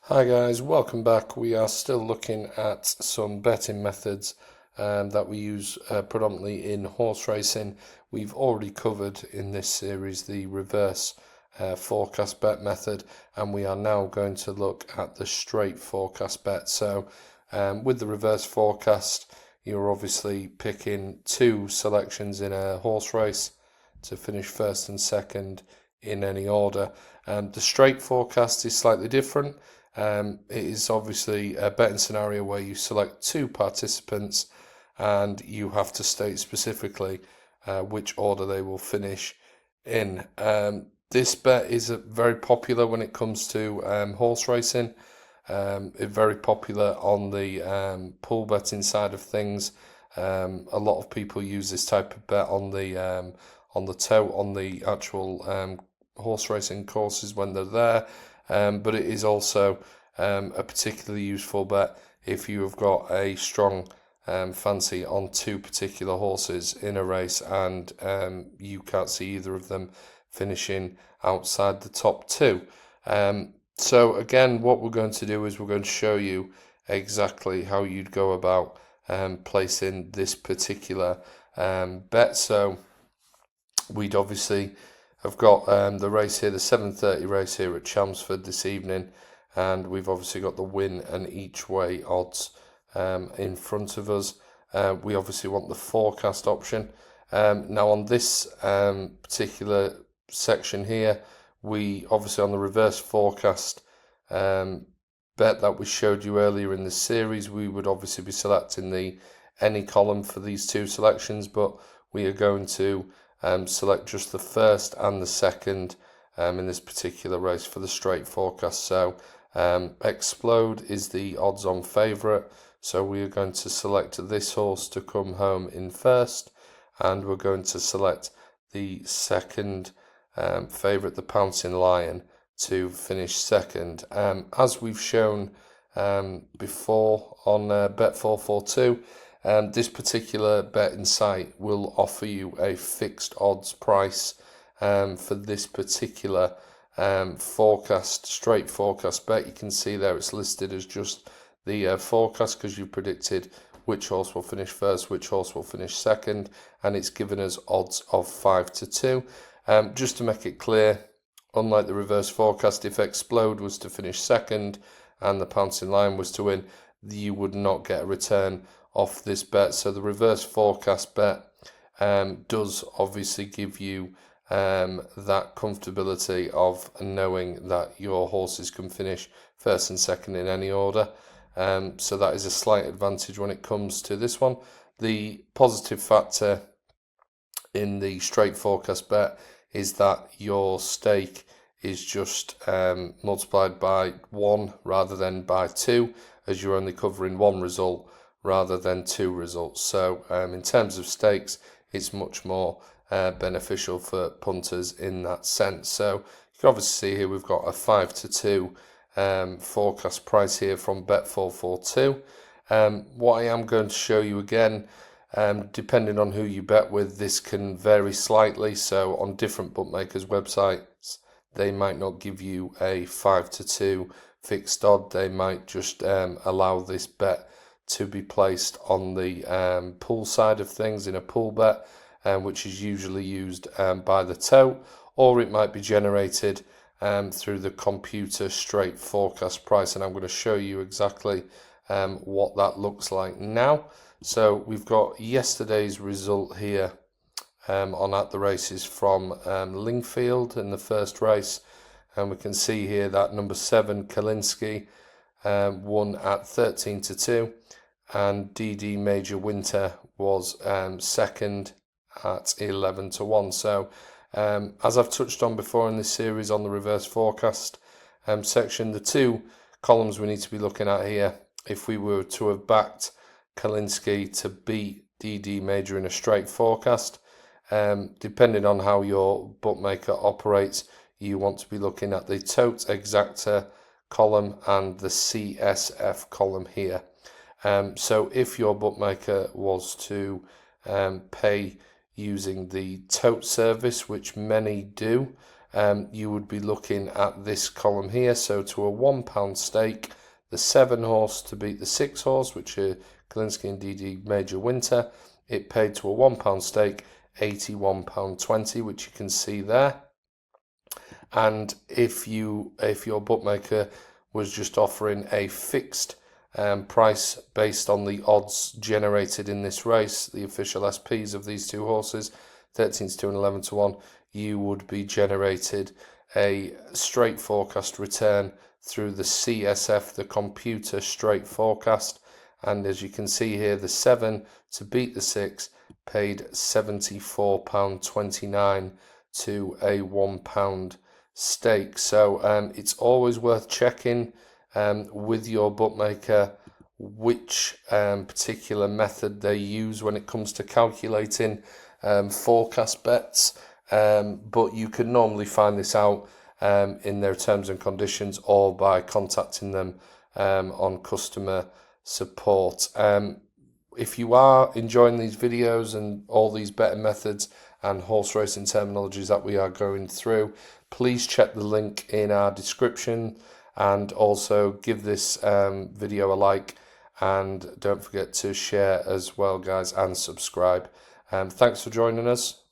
Hi guys, welcome back. We are still looking at some betting methods that we use predominantly in horse racing. We've already covered in this series the reverse forecast bet method, and we are now going to look at the straight forecast bet. So with the reverse forecast, you're obviously picking two selections in a horse race to finish first and second in any order. The straight forecast is slightly different. It is obviously a betting scenario where you select two participants and you have to state specifically which order they will finish in. This bet is very popular when it comes to horse racing. It's very popular on the pool betting side of things. A lot of people use this type of bet on the tote on the actual horse racing courses when they're there. But it is also a particularly useful bet if you have got a strong fancy on two particular horses in a race and you can't see either of them finishing outside the top two. So again, what we're going to do is we're going to show you exactly how you'd go about placing this particular bet. So we'd obviously have got the race here, the 7:30 race here at Chelmsford this evening, and we've obviously got the win and each way odds in front of us. We obviously want the forecast option. Now on this particular section here, we obviously on the reverse forecast bet that we showed you earlier in the series, we would obviously be selecting the any column for these two selections, but we are going to select just the first and the second in this particular race for the straight forecast. So Explode is the odds-on favourite, so we are going to select this horse to come home in first, and we're going to select the second favourite, the Pouncing Lion, to finish second. As we've shown before on Bet442, this particular bet insight will offer you a fixed odds price for this particular straight forecast bet. You can see there it's listed as just the forecast because you predicted which horse will finish first, which horse will finish second, and it's given us odds of 5-2. Just to make it clear, unlike the reverse forecast, if Explode was to finish second and the Pouncing Lion was to win, you would not get a return off this bet. So the reverse forecast bet does obviously give you that comfortability of knowing that your horses can finish first and second in any order. So that is a slight advantage when it comes to this one. The positive factor in the straight forecast bet is that your stake is just multiplied by 1 rather than by 2, as you're only covering one result rather than two results. So in terms of stakes, it's much more beneficial for punters in that sense. So you can obviously see here we've got a 5-2 forecast price here from Bet442. What I am going to show you again, depending on who you bet with, this can vary slightly. So on different bookmakers' websites, they might not give you a 5-2 fixed odd. They might just allow this bet to be placed on the pool side of things in a pool bet, which is usually used by the tote, or it might be generated through the computer straight forecast price, and I'm going to show you exactly what that looks like now. So we've got yesterday's result here on At the Races from Lingfield in the first race, and we can see here that number 7 Kalinski won at 13-2, and DD Major Winter was second at 11-1. So as I've touched on before in this series on the reverse forecast section, the two columns we need to be looking at here, if we were to have backed Kalinski to beat DD Major in a straight forecast, depending on how your bookmaker operates, you want to be looking at the Tote Exacta column and the CSF column here. So if your bookmaker was to pay using the tote service, which many do, you would be looking at this column here. So to a £1 stake, the 7 horse to beat the 6 horse, which are Kolinsky and DD Major Winter, it paid to a £1 stake £81.20, which you can see there. And if your bookmaker was just offering a fixed price based on the odds generated in this race, the official SPs of these two horses, 13-2 and 11-1, you would be generated a straight forecast return through the CSF, the computer straight forecast. And as you can see here, the 7 to beat the 6 paid £74.29 to a £1 stake. So it's always worth checking with your bookmaker which particular method they use when it comes to calculating forecast bets, but you can normally find this out in their terms and conditions or by contacting them on customer support. If you are enjoying these videos and all these betting methods and horse racing terminologies that we are going through, please check the link in our description and also give this video a like, and don't forget to share as well, guys, and subscribe. Thanks for joining us.